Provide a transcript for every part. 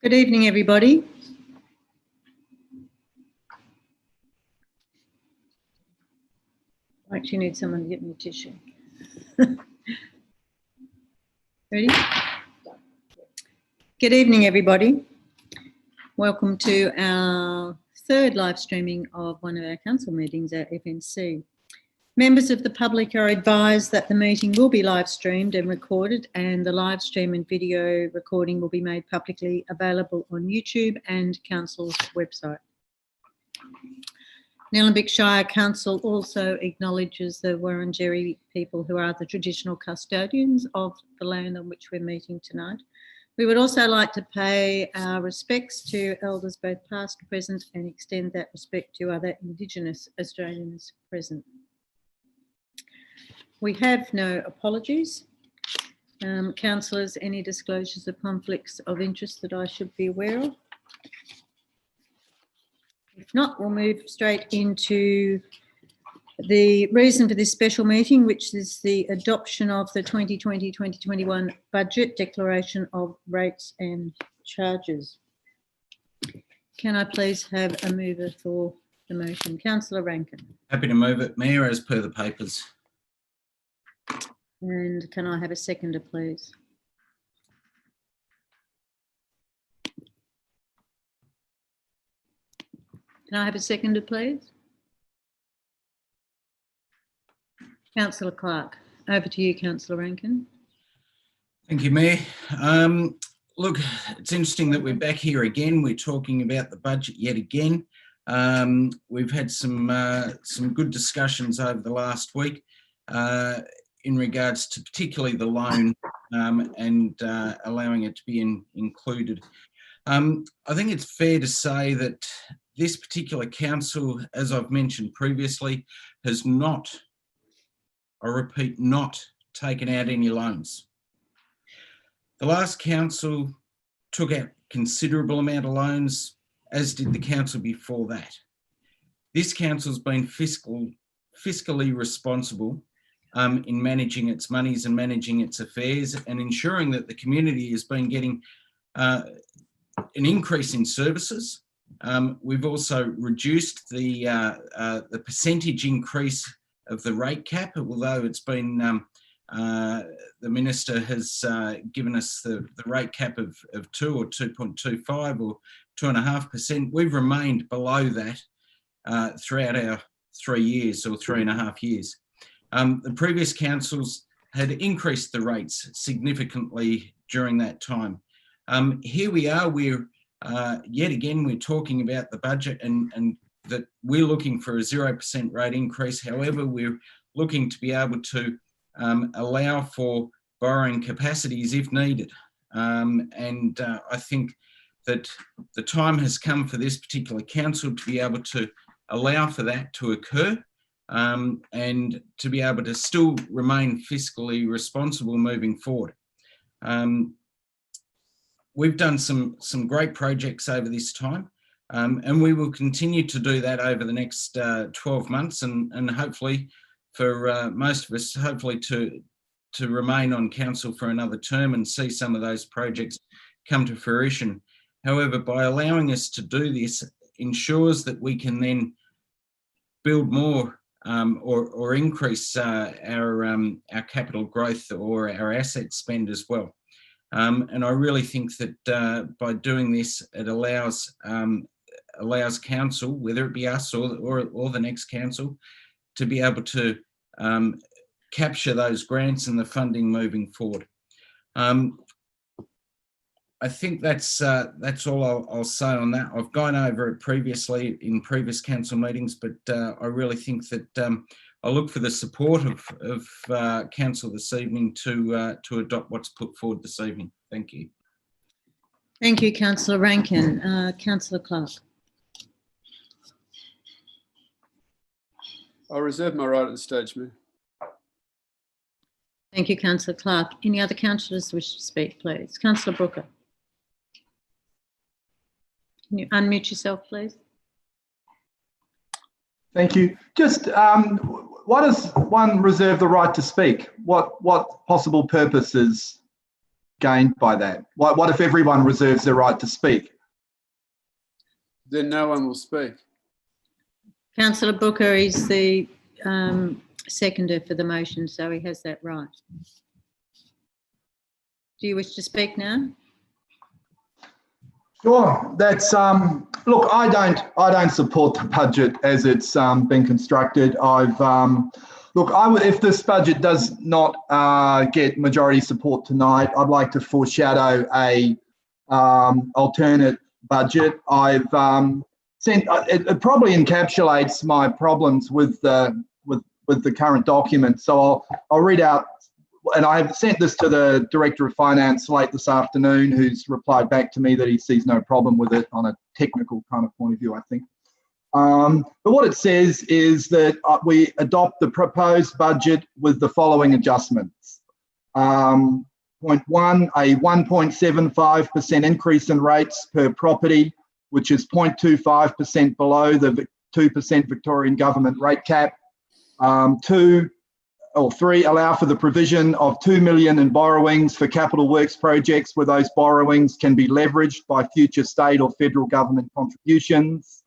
Good evening, everybody. I actually need someone to get me a tissue. Ready? Good evening, everybody. Welcome to our third live streaming of one of our council meetings at FNC. Members of the public are advised that the meeting will be live streamed and recorded, and the live stream and video recording will be made publicly available on YouTube and Council's website. Nillumbik Shire Council also acknowledges the Wurundjeri people who are the traditional custodians of the land on which we're meeting tonight. We would also like to pay our respects to elders both past, present, and extend that respect to other Indigenous Australians present. We have no apologies. Councillors, any disclosures of conflicts of interest that I should be aware of? If not, we'll move straight into the reason for this special meeting, which is the adoption of the 2020-2021 budget declaration of rates and charges. Can I please have a mover for the motion? Councillor Rankin. Happy to move it, Mayor, as per the papers. And can I have a seconder, please? Can I have a seconder, please? Councillor Clark. Over to you, Councillor Rankin. Thank you, Mayor. Look, it's interesting that we're back here again. We're talking about the budget yet again. We've had some good discussions over the last week in regards to particularly the loan and allowing it to be included. I think it's fair to say that this particular council, as I've mentioned previously, has not, I repeat, not taken out any loans. The last council took out considerable amount of loans, as did the council before that. This council's been fiscally responsible in managing its monies and managing its affairs and ensuring that the community has been getting an increase in services. We've also reduced the percentage increase of the rate cap, although it's been, the Minister has given us the rate cap of 2 or 2.25 or 2.5%. We've remained below that throughout our 3 years or 3.5 years. The previous councils had increased the rates significantly during that time. Here we are, yet again, we're talking about the budget and that we're looking for a 0% rate increase. However, we're looking to be able to allow for borrowing capacities if needed. I think that the time has come for this particular council to be able to allow for that to occur and to be able to still remain fiscally responsible moving forward. We've done some great projects over this time, and we will continue to do that over the next 12 months and hopefully for most of us, hopefully to remain on council for another term and see some of those projects come to fruition. However, by allowing us to do this ensures that we can then build more or increase our capital growth or our asset spend as well. And I really think that by doing this, it allows council, whether it be us or the next council, to be able to capture those grants and the funding moving forward. I think that's all I'll say on that. I've gone over it previously in previous council meetings, but I really think that I look for the support of council this evening to adopt what's put forward this evening. Thank you. Thank you, Councillor Rankin. Councillor Clark. I reserve my right at this stage, Mayor. Thank you, Councillor Clark. Any other councillors wish to speak, please? Councillor Brooker. Can you unmute yourself, please? Thank you. Just why does one reserve the right to speak? What possible purposes gained by that? What if everyone reserves their right to speak? Then no one will speak. Councillor Booker is the seconder for the motion, so he has that right. Do you wish to speak now? Sure. That's look. I don't support the budget as it's been constructed. Look. I would, if this budget does not get majority support tonight, I'd like to foreshadow a alternate budget. I've sent. It probably encapsulates my problems with the current document. So I'll read out. And I've sent this to the Director of Finance late this afternoon, who's replied back to me that he sees no problem with it on a technical kind of point of view, I think. But what it says is that we adopt the proposed budget with the following adjustments. Point one, a 1.75% increase in rates per property, which is 0.25% below the 2% Victorian government rate cap. Three, allow for the provision of $2 million in borrowings for capital works projects where those borrowings can be leveraged by future state or federal government contributions.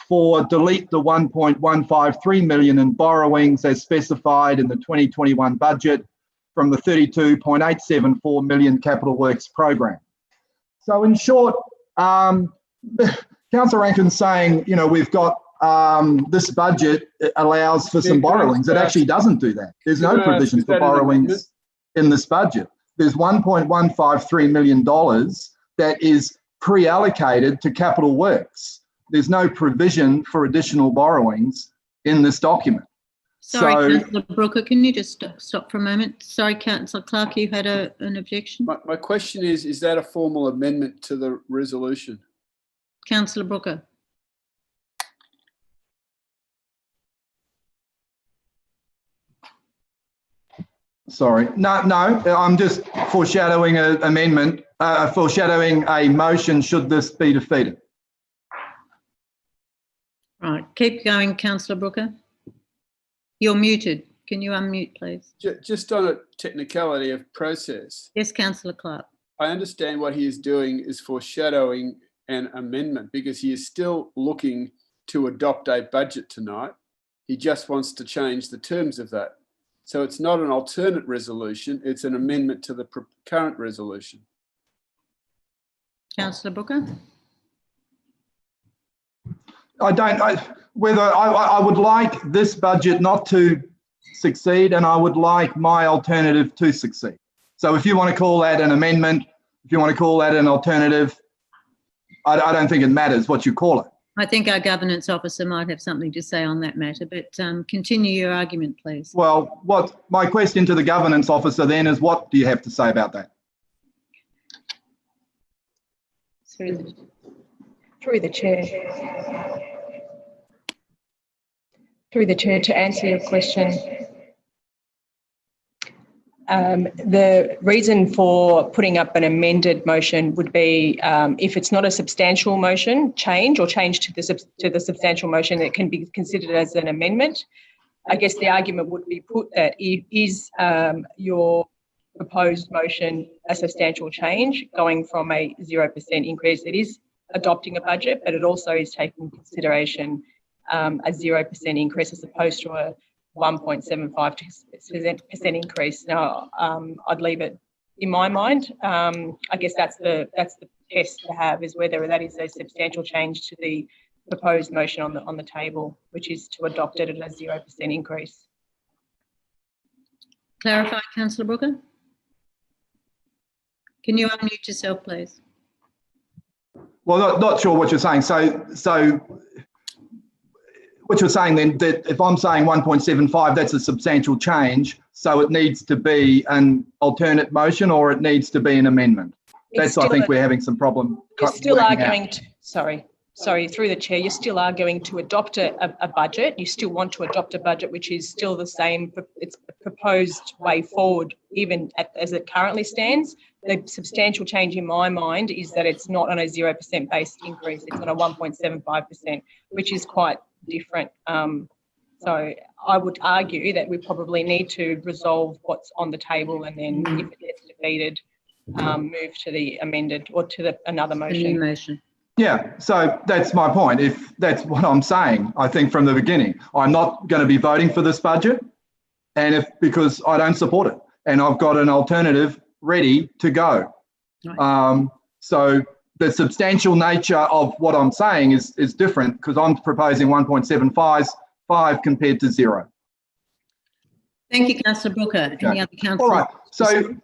4, delete the $1.153 million in borrowings as specified in the 2021 budget from the $32.874 million capital works program. So in short, Councillor Rankin's saying, you know, we've got this budget allows for some borrowings. It actually doesn't do that. There's no provisions for borrowings in this budget. There's $1.153 million that is pre-allocated to capital works. There's no provision for additional borrowings in this document. Sorry, Councillor Brooker, can you just stop for a moment? Sorry, Councillor Clark, you had an objection? My question is that a formal amendment to the resolution? Councillor Brooker. Sorry, no, I'm just foreshadowing an amendment, foreshadowing a motion should this be defeated. Right, keep going, Councillor Brooker. You're muted. Can you unmute, please? Just on a technicality of process, Yes, Councillor Clark. I understand what he is doing is foreshadowing an amendment because he is still looking to adopt a budget tonight. He just wants to change the terms of that. So it's not an alternate resolution, it's an amendment to the current resolution. Councillor Brooker? I would like this budget not to succeed, and I would like my alternative to succeed. So if you want to call that an amendment, if you want to call that an alternative, I don't think it matters what you call it. I think our governance officer might have something to say on that matter, but continue your argument, please. Well, what my question to the governance officer then is, what do you have to say about that? Through the chair. Through the chair, to answer your question. The reason for putting up an amended motion would be if it's not a substantial motion change or change to the substantial motion, it can be considered as an amendment. I guess the argument would be put that is your proposed motion a substantial change, going from a 0% increase. It is adopting a budget, but it also is taking into consideration a 0% increase as opposed to a 1.75% increase. Now, I'd leave it in my mind. I guess that's the test to have, is whether that is a substantial change to the proposed motion on the table, which is to adopt it at a 0% increase. Clarify, Councillor Brooker. Can you unmute yourself, please? Well, not sure what you're saying. So what you're saying then, that if I'm saying 1.75, that's a substantial change, so it needs to be an alternate motion or it needs to be an amendment. That's, I think, we're having some problem. You're still arguing, sorry, through the chair, you're still arguing to adopt a budget. You still want to adopt a budget which is still the same, it's a proposed way forward, even as it currently stands. The substantial change in my mind is that it's not on a 0% based increase, it's on a 1.75%, which is quite different. So I would argue that we probably need to resolve what's on the table, and then if it gets defeated, move to the amended or to another A new motion. motion. Yeah, so that's my point. If that's what I'm saying, I think from the beginning, I'm not going to be voting for this budget, and because I don't support it, and I've got an alternative ready to go. Right. So the substantial nature of what I'm saying is different, because I'm proposing 1.75 compared to 0. Thank you, Councillor Brooker. Any other councillors? All right, so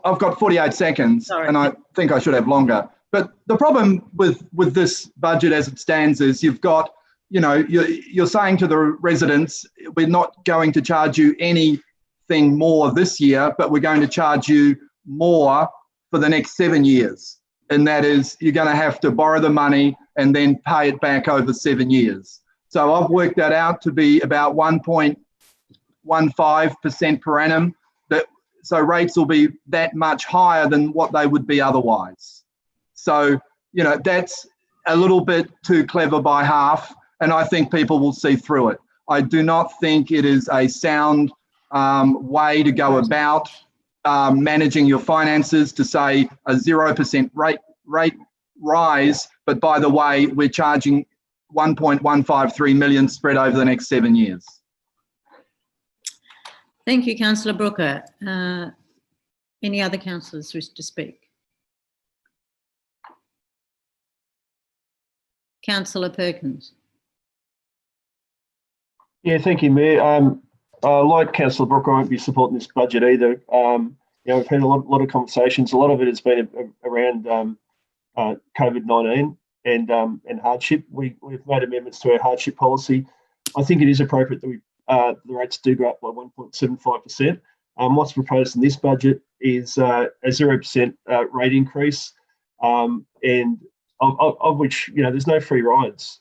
I've got 48 seconds, Sorry. and I think I should have longer. But the problem with this budget as it stands is you've got, you're saying to the residents, we're not going to charge you anything more this year, but we're going to charge you more for the next 7 years. And that is, you're going to have to borrow the money and then pay it back over 7 years. So I've worked that out to be about 1.15% per annum. So rates will be that much higher than what they would be otherwise. So, that's a little bit too clever by half, and I think people will see through it. I do not think it is a sound way to go about managing your finances, to say a 0% rate rise, but by the way, we're charging 1.153 million spread over the next 7 years. Thank you, Councillor Brooker. Any other councillors wish to speak? Councillor Perkins. Yeah, thank you, Mayor. Like Councillor Brooker, I won't be supporting this budget either. We've had a lot of conversations. A lot of it has been around COVID-19 and hardship. We've made amendments to our hardship policy. I think it is appropriate that the rates do go up by 1.75%. What's proposed in this budget is a 0% rate increase, and of which there's no free rides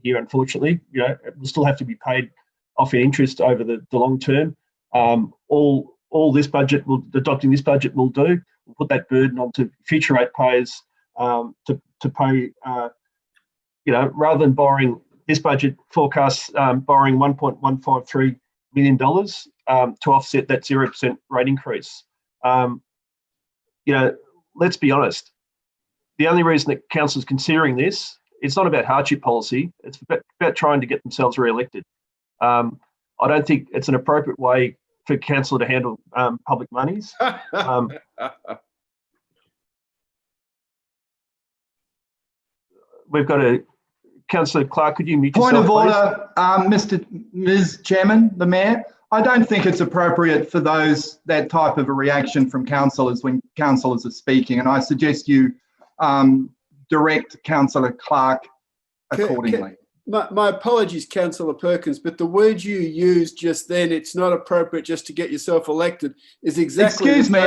here, unfortunately. It will still have to be paid off in interest over the long term. All this budget adopting this budget will do will put that burden onto future ratepayers to pay. Rather than borrowing, this budget forecasts borrowing $1.153 million to offset that 0% rate increase. Let's be honest. The only reason that council is considering this, it's not about hardship policy. It's about trying to get themselves re-elected. I don't think it's an appropriate way for council to handle public monies. We've got a Councillor Clark. Could you mute yourself, Point of please? order, Ms. Chairman, the Mayor. I don't think it's appropriate for that type of a reaction from councillors when councillors are speaking, and I suggest you direct Councillor Clark accordingly. My apologies, Councillor Perkins, but the word you used just then, it's not appropriate just to get yourself elected, is exactly. Excuse me,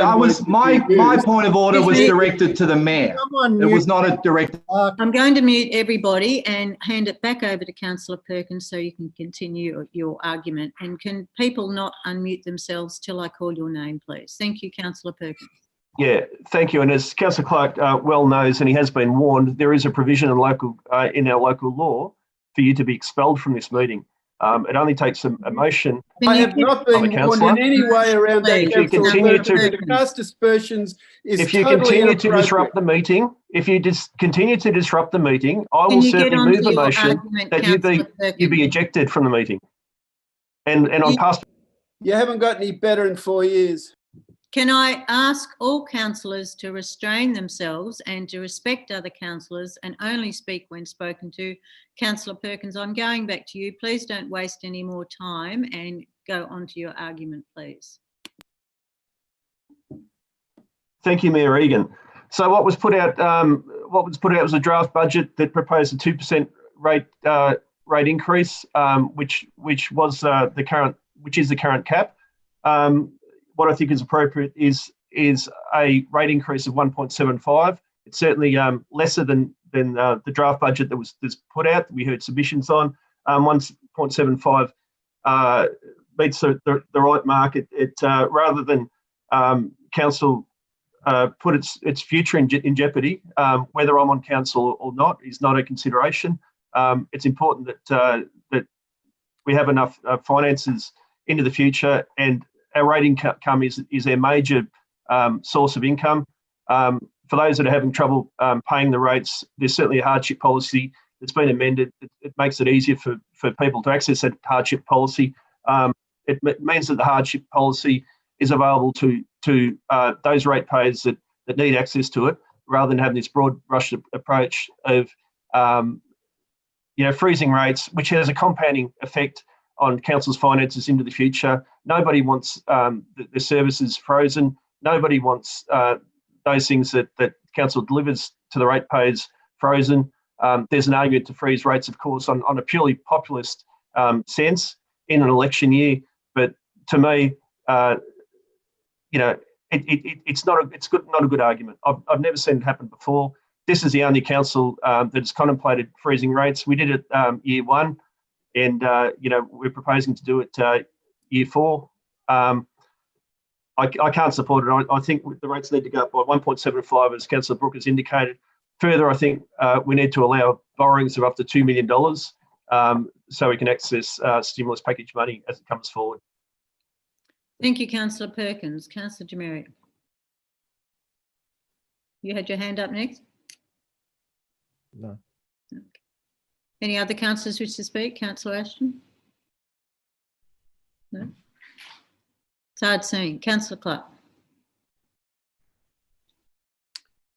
my point of order was directed to the Mayor. It was not a direct. I'm going to mute everybody and hand it back over to Councillor Perkins so you can continue your argument. And can people not unmute themselves till I call your name, please? Thank you, Councillor Perkins. Yeah, thank you. And as Councillor Clark well knows, and he has been warned, there is a provision in our local law for you to be expelled from this meeting. It only takes a motion. I have not been warned in any way around that. If you continue to cast aspersions is if you totally continue to inappropriate. disrupt the meeting, continue to disrupt the meeting, I Can will you get certainly on move to a your motion argument, that Councillor you be Perkins? ejected from the meeting. And on past. You haven't got any better in 4 years. Can I ask all councillors to restrain themselves and to respect other councillors and only speak when spoken to? Councillor Perkins, I'm going back to you. Please don't waste any more time and go on to your argument, please. Thank you, Mayor Egan. So what was put out was a draft budget that proposed a 2% rate increase, which is the current cap. What I think is appropriate is a rate increase of 1.75. It's certainly lesser than the draft budget that was put out. We heard submissions on 1.75 meets the right mark. It rather than council put its future in jeopardy, whether I'm on council or not is not a consideration. It's important that we have enough finances into the future, and our rate income is our major source of income. For those that are having trouble paying the rates, there's certainly a hardship policy that's been amended. It makes it easier for people to access that hardship policy. It means that the hardship policy is available to those ratepayers that need access to it, rather than having this broad brush approach of freezing rates, which has a compounding effect on council's finances into the future. Nobody wants the services frozen. Nobody wants those things that council delivers to the ratepayers frozen. There's an argument to freeze rates, of course, on a purely populist sense in an election year. But to me, it's not a good argument. I've never seen it happen before. This is the only council that has contemplated freezing rates. We did it year one, and we're proposing to do it year four. I can't support it. I think the rates need to go up by 1.75, as Councillor Brooke has indicated. Further, I think we need to allow borrowings of up to $2 million so we can access stimulus package money as it comes forward. Thank you, Councillor Perkins. Councillor Demerit. You had your hand up next? No. Okay. Any other councillors wish to speak? Councillor Ashton? No? It's hard seeing. Councillor Clark.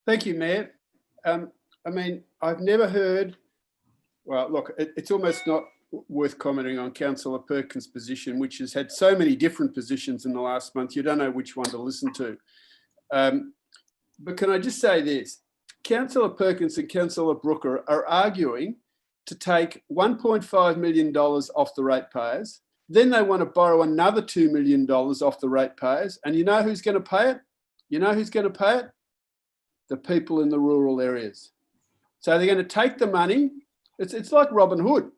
Thank you, Mayor. I've never heard, well, look, it's almost not worth commenting on Councillor Perkins' position, which has had so many different positions in the last month, you don't know which one to listen to. But can I just say this? Councillor Perkins and Councillor Brooker are arguing to take $1.5 million off the ratepayers. Then they want to borrow another $2 million off the ratepayers. And you know who's going to pay it? You know who's going to pay it? The people in the rural areas. So they're going to take the money. It's like Robin Hood.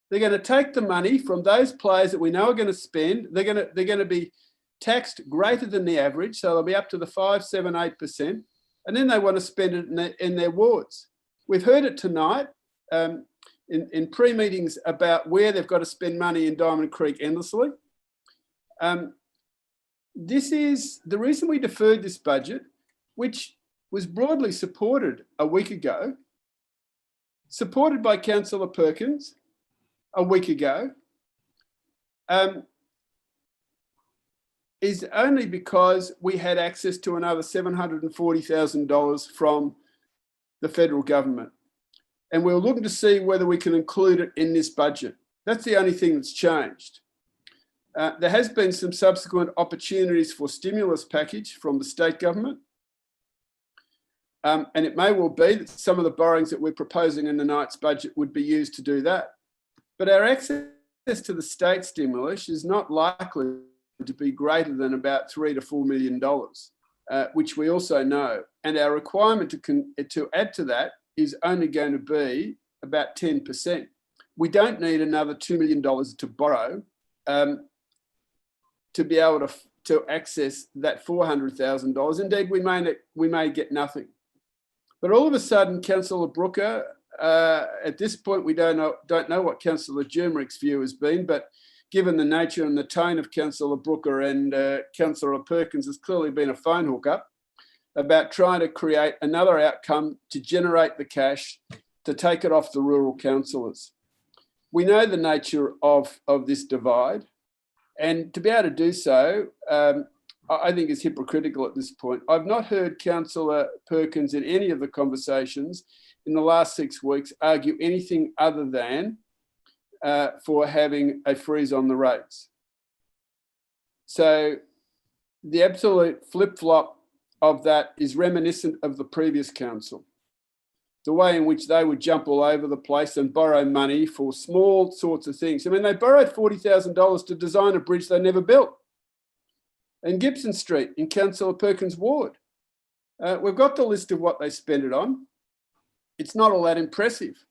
They're going to take the money from those players that we know are going to spend. They're going to be taxed greater than the average, so they'll be up to the 5, 7, 8%, and then they want to spend it in their wards. We've heard it tonight in pre-meetings about where they've got to spend money in Diamond Creek endlessly. This is the reason we deferred this budget, which was broadly supported a week ago, supported by Councillor Perkins a week ago, is only because we had access to another $740,000 from the federal government. And we were looking to see whether we can include it in this budget. That's the only thing that's changed. There has been some subsequent opportunities for stimulus package from the state government. And it may well be that some of the borrowings that we're proposing in tonight's budget would be used to do that. But our access to the state stimulus is not likely to be greater than about $3 to $4 million, which we also know. And our requirement to add to that is only going to be about 10%. We don't need another $2 million to borrow to be able to access that $400,000. Indeed, we may get nothing. But all of a sudden, Councillor Brooker, at this point, we don't know what Councillor Jermerick's view has been, but given the nature and the tone of Councillor Brooker and Councillor Perkins, has clearly been a phone hookup about trying to create another outcome to generate the cash to take it off the rural councillors. We know the nature of this divide, and to be able to do so, I think is hypocritical at this point. I've not heard Councillor Perkins in any of the conversations in the last 6 weeks argue anything other than for having a freeze on the rates. So the absolute flip-flop of that is reminiscent of the previous council. The way in which they would jump all over the place and borrow money for small sorts of things. I mean, they borrowed $40,000 to design a bridge they never built in Gibson Street in Councillor Perkins' ward. We've got the list of what they spent it on. It's not all that impressive.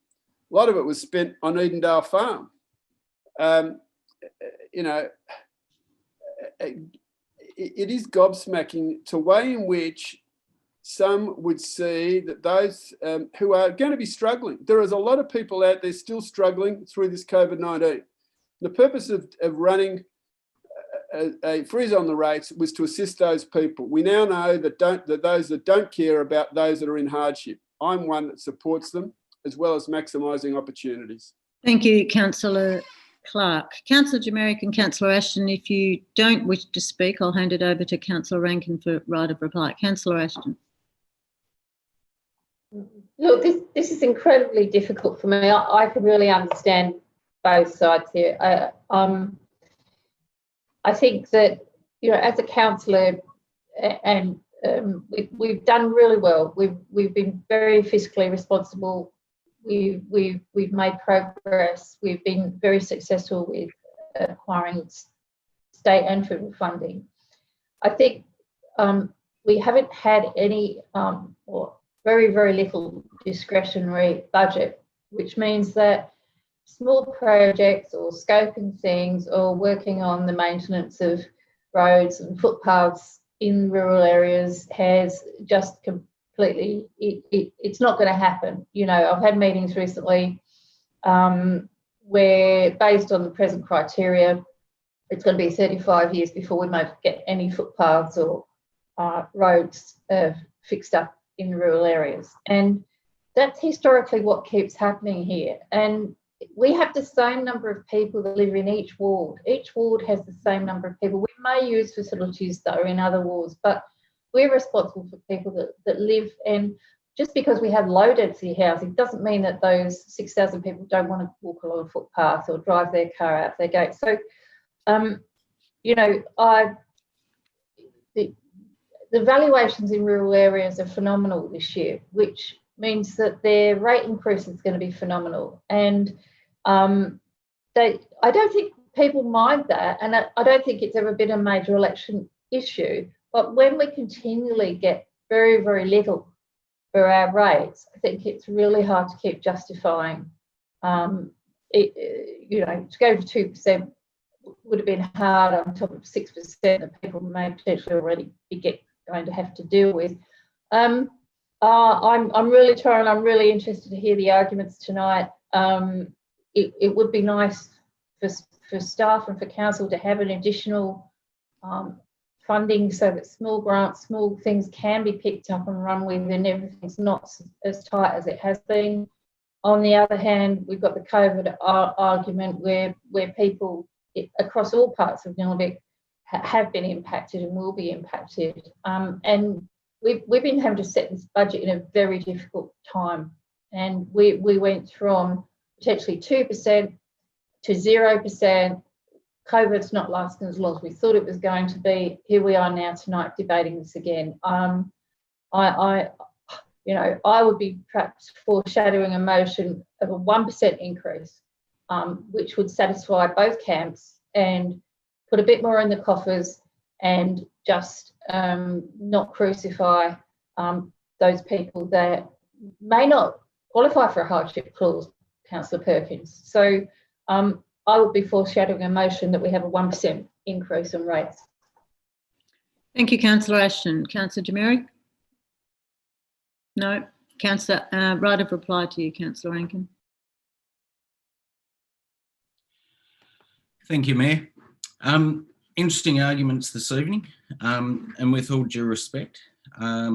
A lot of it was spent on Edendale Farm. It is gobsmacking the way in which some would see that those who are going to be struggling, there is a lot of people out there still struggling through this COVID-19. The purpose of running a freeze on the rates was to assist those people. We now know that those that don't care about those that are in hardship. I'm one that supports them, as well as maximising opportunities. Thank you, Councillor Clark. Councillor Jemerick and Councillor Ashton, if you don't wish to speak, I'll hand it over to Councillor Rankin for right of reply. Councillor Ashton. Look, this is incredibly difficult for me. I can really understand both sides here. I think that, you know, as a councillor, and we've done really well. We've been very fiscally responsible. We've made progress. We've been very successful with acquiring state and federal funding. I think we haven't had any or very, very little discretionary budget, which means that small projects or scoping things or working on the maintenance of roads and footpaths in rural areas has just completely, it's not going to happen. You know, I've had meetings recently where, based on the present criteria, it's going to be 35 years before we might get any footpaths or roads fixed up in rural areas. And that's historically what keeps happening here. And we have the same number of people that live in each ward. Each ward has the same number of people. We may use facilities that are in other wards, but we're responsible for people that live. And just because we have low density housing doesn't mean that those 6,000 people don't want to walk along a footpath or drive their car out their gate. So, you know, the valuations in rural areas are phenomenal this year, which means that their rate increase is going to be phenomenal. And I don't think people mind that, and I don't think it's ever been a major election issue. But when we continually get very, very little for our rates, I think it's really hard to keep justifying. You know, to go to 2% would have been hard on top of 6% that people may potentially already be going to have to deal with. I'm really trying. I'm really interested to hear the arguments tonight. It would be nice for staff and for council to have an additional funding so that small grants, small things can be picked up and run with, and everything's not as tight as it has been. On the other hand, we've got the COVID argument where people across all parts of Nillumbik have been impacted and will be impacted. And we've been having to set this budget in a very difficult time. And we went from potentially 2% to 0%. COVID's not lasting as long as we thought it was going to be. Here we are now tonight debating this again. I would be perhaps foreshadowing a motion of a 1% increase, which would satisfy both camps and put a bit more in the coffers and just not crucify those people that may not qualify for a hardship clause, Councillor Perkins. So I would be foreshadowing a motion that we have a 1% increase in rates. Thank you, Councillor Ashton. Councillor Jemerick? No. Councillor, right of reply to you, Councillor Rankin. Thank you, Mayor. Interesting arguments this evening, and with all due respect, I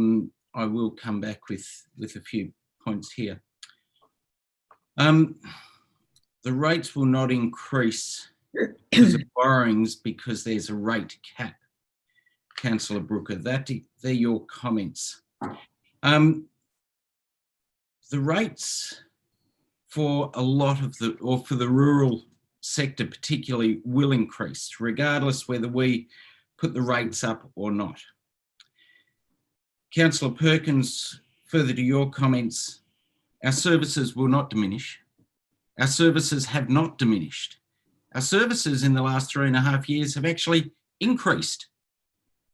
will come back with a few points here. The rates will not increase because of borrowings because there's a rate cap. Councillor Brooker, they're your comments. The rates for a lot of for the rural sector particularly will increase, regardless whether we put the rates up or not. Councillor Perkins, further to your comments, our services will not diminish. Our services have not diminished. Our services in the last 3.5 years have actually increased.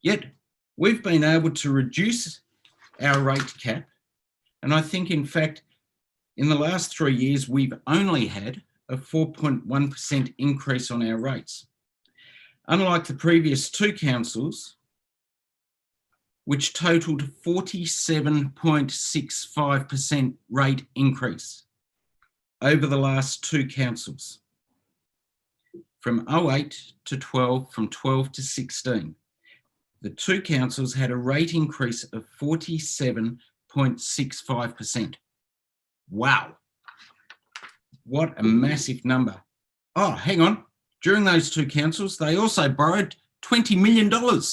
Yet we've been able to reduce our rate cap. And I think, in fact, in the last 3 years, we've only had a 4.1% increase on our rates. Unlike the previous two councils, which totaled 47.65% rate increase over the last two councils. from 08 to 12, from 12 to 16. The two councils had a rate increase of 47.65%. Wow. What a massive number. Oh, hang on. During those two councils, they also borrowed $20 million. To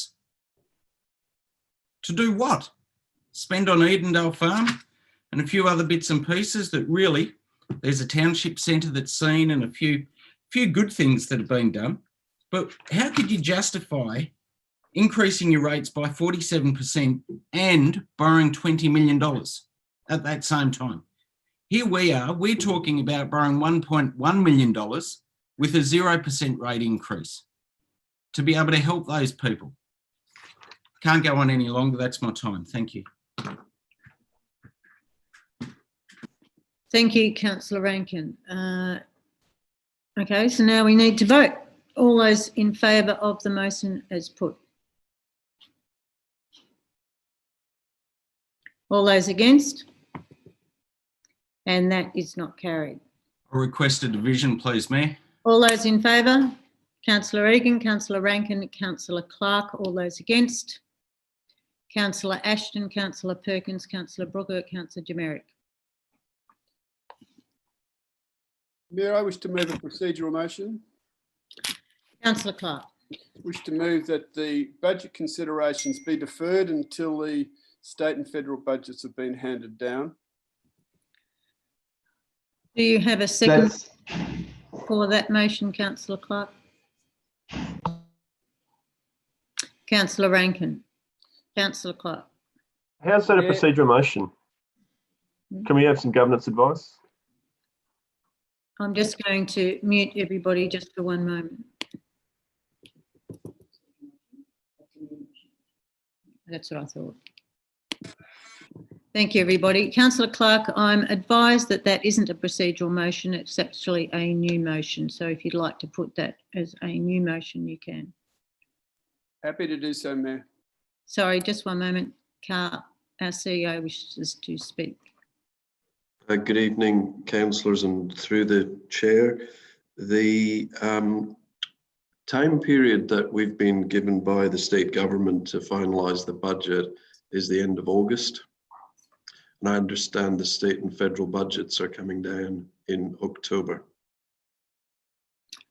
do what? Spend on Edendale Farm and a few other bits and pieces that really, there's a township centre that's seen and a few good things that have been done. But how could you justify increasing your rates by 47% and borrowing $20 million at that same time? Here we are, we're talking about borrowing $1.1 million with a 0% rate increase to be able to help those people. Can't go on any longer, that's my time. Thank you. Thank you, Councillor Rankin. Okay, so now we need to vote. All those in favour of the motion as put. All those against? And that is not carried. I request a division, please, Mayor. All those in favour? Councillor Egan, Councillor Rankin, Councillor Clark. All those against? Councillor Ashton, Councillor Perkins, Councillor Brooker, Councillor Jemerick. Mayor, I wish to move a procedural motion. Councillor Clark. Wish to move that the budget considerations be deferred until the state and federal budgets have been handed down. Do you have a second That's, for that motion, Councillor Clark? Councillor Rankin. Councillor Clark. How's that a Yeah. procedural motion? Can we have some governance advice? I'm just going to mute everybody just for one moment. That's what I thought. Thank you, everybody. Councillor Clark, I'm advised that that isn't a procedural motion, it's actually a new motion. So if you'd like to put that as a new motion, you can. Happy to do so, Mayor. Sorry, just one moment. Our CEO wishes to speak. Good evening, councillors, and through the chair. The time period that we've been given by the state government to finalise the budget is the end of August. And I understand the state and federal budgets are coming down in October.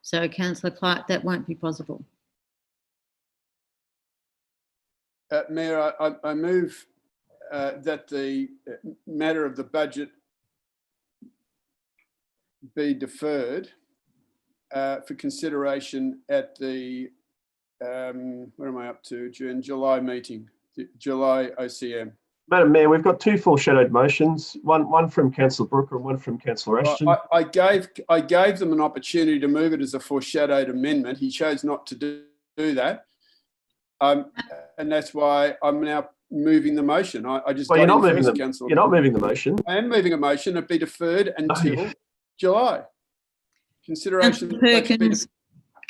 So, Councillor Clark, that won't be possible. Mayor, I move that the matter of the budget be deferred for consideration at the, where am I up to, July meeting, the July OCM. Madam Mayor, we've got two foreshadowed motions, one from Councillor Brooker and one from Councillor Ashton. I gave them an opportunity to move it as a foreshadowed amendment. He chose not to do that. And that's why I'm now moving the motion. I just Well, you're not moving the the motion. I am moving a motion to be deferred until July. Consideration. Councillor Perkins,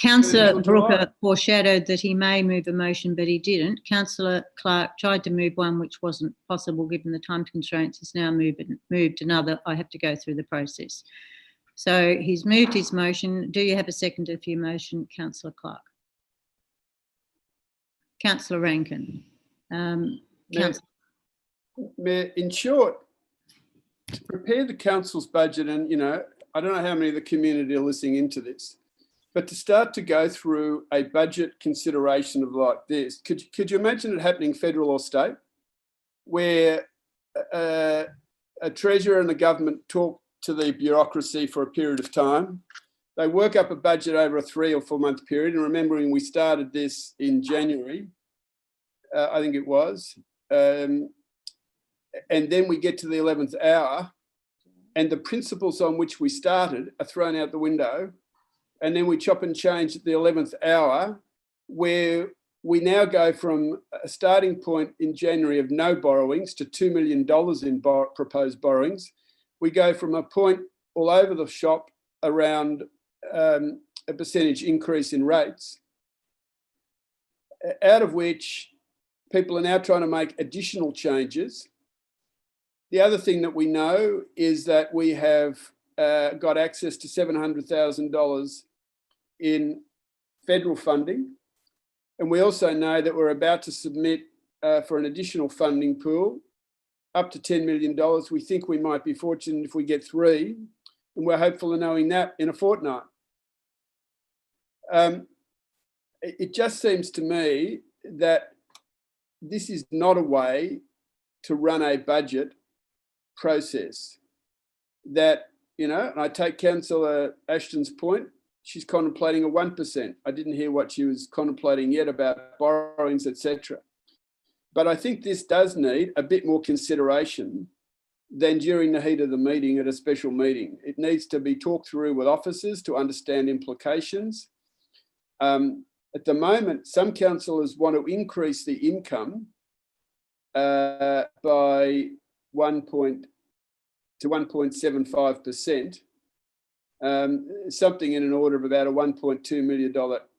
Councillor Brooker foreshadowed that he may move a motion, but he didn't. Councillor Clark tried to move one which wasn't possible given the time constraints. He's now moved another. I have to go through the process. So he's moved his motion. Do you have a seconder for your motion, Councillor Clark? Councillor Rankin. Mayor, in short, to prepare the council's budget, and I don't know how many of the community are listening into this, but to start to go through a budget consideration of like this, could you imagine it happening federal or state, where a treasurer and the government talk to the bureaucracy for a period of time, they work up a budget over a 3 or 4 month period, and remembering we started this in January, I think it was, and then we get to the 11th hour and the principles on which we started are thrown out the window, and then we chop and change at the 11th hour, where we now go from a starting point in January of no borrowings to $2 million in proposed borrowings. We go from a point all over the shop around a percentage increase in rates, out of which people are now trying to make additional changes. The other thing that we know is that we have got access to $700,000 in federal funding. And we also know that we're about to submit for an additional funding pool up to $10 million. We think we might be fortunate if we get 3, and we're hopeful of knowing that in a fortnight. It just seems to me that this is not a way to run a budget process. That, you know, and I take Councillor Ashton's point, she's contemplating a 1%. I didn't hear what she was contemplating yet about borrowings, etc. But I think this does need a bit more consideration than during the heat of the meeting at a special meeting. It needs to be talked through with officers to understand implications. At the moment, some councillors want to increase the income by 1.75%, something in an order of about a $1.2 million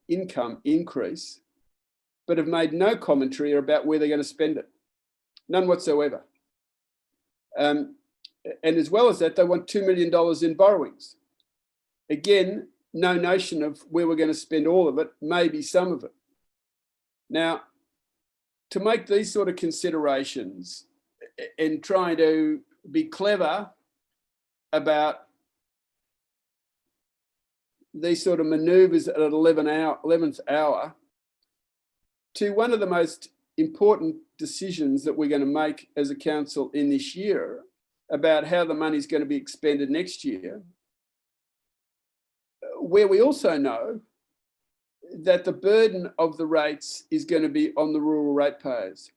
income increase, but have made no commentary about where they're going to spend it. None whatsoever. And as well as that, they want $2 million in borrowings. Again, no notion of where we're going to spend all of it, maybe some of it. Now, to make these sort of considerations and trying to be clever about these sort of manoeuvres at 11th hour, to one of the most important decisions that we're going to make as a council in this year about how the money is going to be expended next year, where we also know that the burden of the rates is going to be on the rural ratepayers.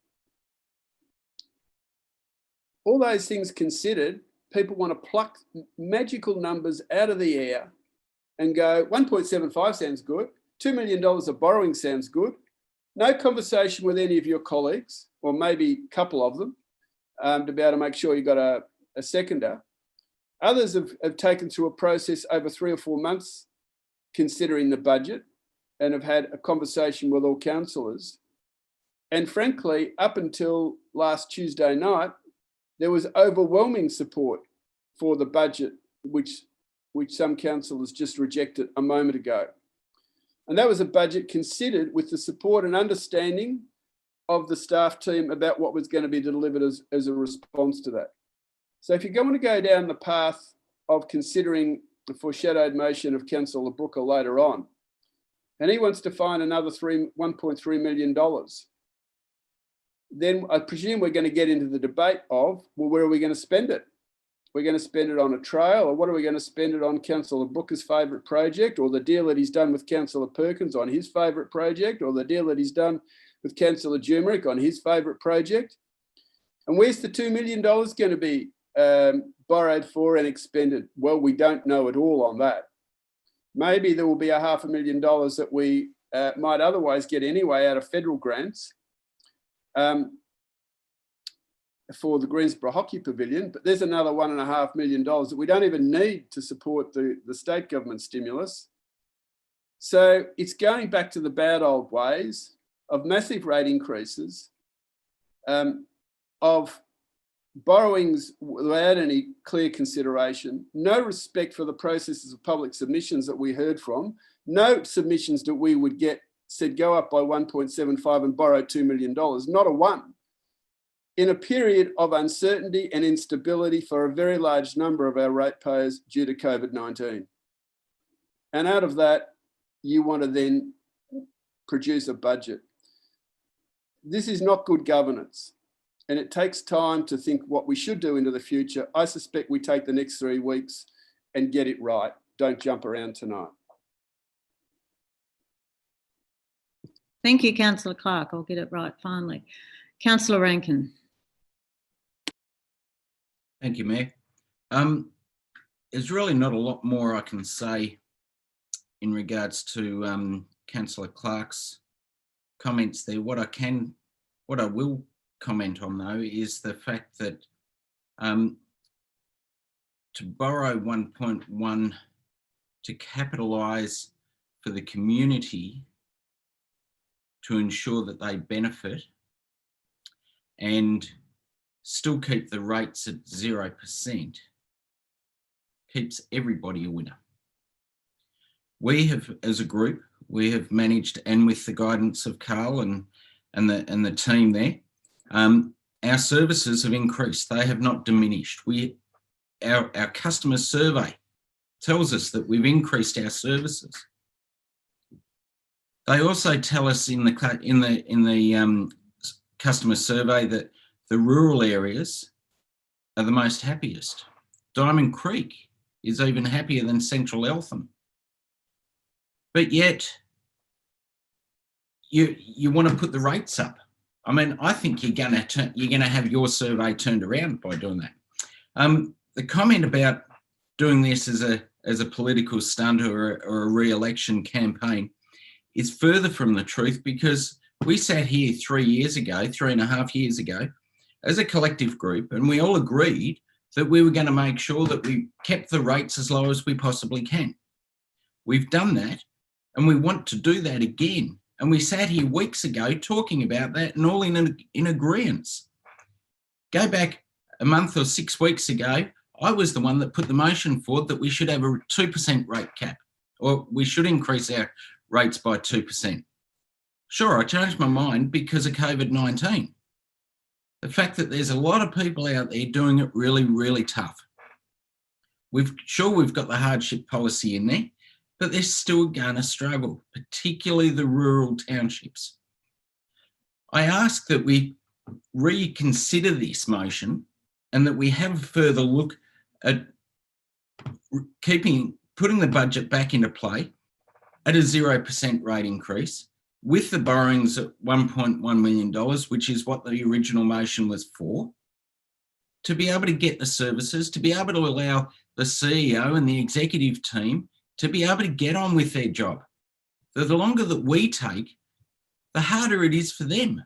All those things considered, people want to pluck magical numbers out of the air and go, 1.75 sounds good, $2 million of borrowing sounds good. No conversation with any of your colleagues, or maybe a couple of them, to be able to make sure you got a seconder. Others have taken through a process over 3 or 4 months considering the budget and have had a conversation with all councillors. And frankly, up until last Tuesday night, there was overwhelming support for the budget, which some councillors just rejected a moment ago. And that was a budget considered with the support and understanding of the staff team about what was going to be delivered as a response to that. So if you're going to go down the path of considering the foreshadowed motion of Councillor Brooker later on, and he wants to find another $1.3 million, then I presume we're going to get into the debate of, well, where are we going to spend it? We're going to spend it on a trail, or what are we going to spend it on Councillor Brooker's favourite project, or the deal that he's done with Councillor Perkins on his favourite project, or the deal that he's done with Councillor Jumerick on his favourite project? And where's the $2 million going to be borrowed for and expended? Well, we don't know at all on that. Maybe there will be a $500,000 that we might otherwise get anyway out of federal grants for the Greensborough Hockey Pavilion, but there's another $1.5 million that we don't even need to support the state government stimulus. So it's going back to the bad old ways of massive rate increases, of borrowings without any clear consideration, no respect for the processes of public submissions that we heard from, no submissions that we would get said go up by 1.75 and borrow $2 million, not a one. In a period of uncertainty and instability for a very large number of our ratepayers due to COVID-19. And out of that, you want to then produce a budget. This is not good governance. And it takes time to think what we should do into the future. I suspect we take the next 3 weeks and get it right. Don't jump around tonight. Thank you, Councillor Clark. I'll get it right finally. Councillor Rankin. Thank you, Mayor. There's really not a lot more I can say in regards to Councillor Clark's comments there. What I will comment on though is the fact that to borrow 1.1 to capitalise for the community to ensure that they benefit and still keep the rates at 0% keeps everybody a winner. we have, as a group, we have managed, and with the guidance of Carl and the team there, our services have increased. They have not diminished. Our customer survey tells us that we've increased our services. They also tell us in the customer survey that the rural areas are the most happiest. Diamond Creek is even happier than Central Eltham. But yet, you want to put the rates up. I mean, I think you're going to have your survey turned around by doing that. The comment about doing this as a political stunt or a re-election campaign is further from the truth, because we sat here 3.5 years ago, as a collective group, and we all agreed that we were going to make sure that we kept the rates as low as we possibly can. We've done that, and we want to do that again. And we sat here weeks ago talking about that and all in agreement. Go back a month or 6 weeks ago, I was the one that put the motion forward that we should have a 2% rate cap, or we should increase our rates by 2%. Sure, I changed my mind because of COVID-19. The fact that there's a lot of people out there doing it really, really tough. We've got the hardship policy in there, but they're still going to struggle, particularly the rural townships. I ask that we reconsider this motion and that we have a further look at putting the budget back into play at a 0% rate increase with the borrowings at $1.1 million, which is what the original motion was for, to be able to get the services, to be able to allow the CEO and the executive team to be able to get on with their job. The longer that we take, the harder it is for them.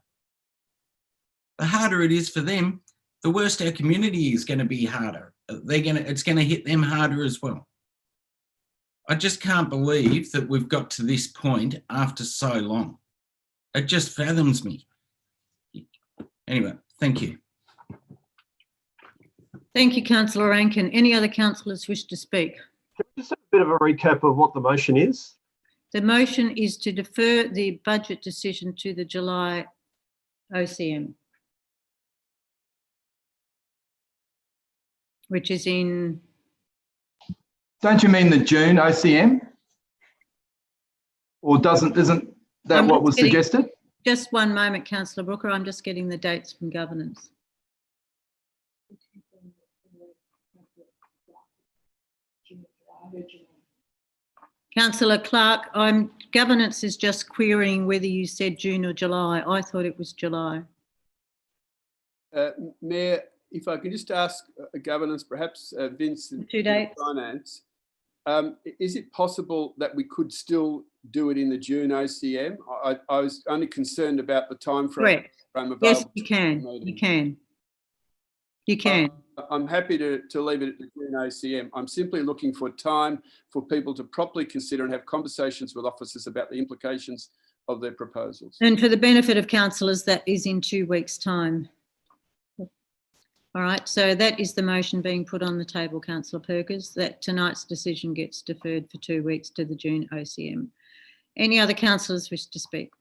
The harder it is for them, the worse our community is going to be harder. It's going to hit them harder as well. I just can't believe that we've got to this point after so long. It just fathoms me. Anyway, thank you. Thank you, Councillor Rankin. Any other councillors wish to speak? Just a bit of a recap of what the motion is. The motion is to defer the budget decision to the July OCM, which is in... Don't you mean the June OCM? Or isn't that what was suggested? Just one moment, Councillor Brooker. I'm just getting the dates from governance. Councillor Clark, governance is just querying whether you said June or July. I thought it was July. Mayor, if I could just ask governance, perhaps Vincent, 2 dates. Finance, is it possible that we could still do it in the June OCM? I was only concerned about the time frame. Correct. Yes, you can. You can. You can. I'm happy to leave it at the June OCM. I'm simply looking for time for people to properly consider and have conversations with officers about the implications of their proposals. And for the benefit of councillors, that is in 2 weeks' time. All right, so that is the motion being put on the table, Councillor Perkins, that tonight's decision gets deferred for 2 weeks to the June OCM. Any other councillors wish to speak?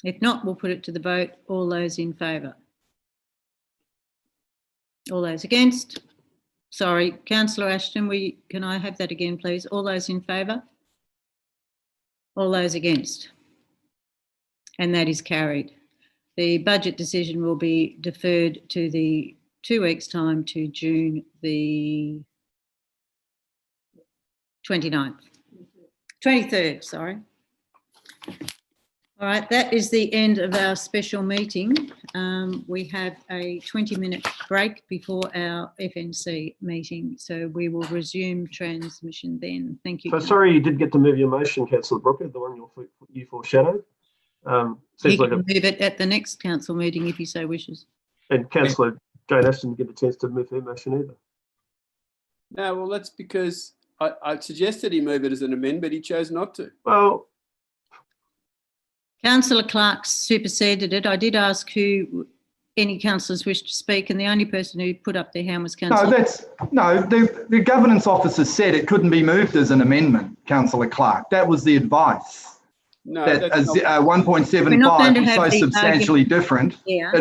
If not, we'll put it to the vote. All those in favour? All those against? Sorry, Councillor Ashton, can I have that again, please? All those in favour? All those against? And that is carried. The budget decision will be deferred to the 2 weeks' time to June the 23rd, sorry. All right, that is the end of our special meeting. We have a 20-minute break before our FNC meeting, so we will resume transmission then. Thank you. So sorry you did get to move your motion, Councillor Brooker, the one you foreshadowed. You can move it at the next council meeting if he so wishes. And Councillor Jane Ashton didn't get a chance to move her motion either. No, well, that's because I suggested he move it as an amendment, but he chose not to. Well, Councillor Clark superseded it. I did ask who any councillors wish to speak, and the only person who put up their hand was No, Councillor. the governance officer said it couldn't be moved as an amendment, Councillor Clark. That was the advice. No, That that's not- 1.75 We're not going to was have so the substantially different. Yeah. It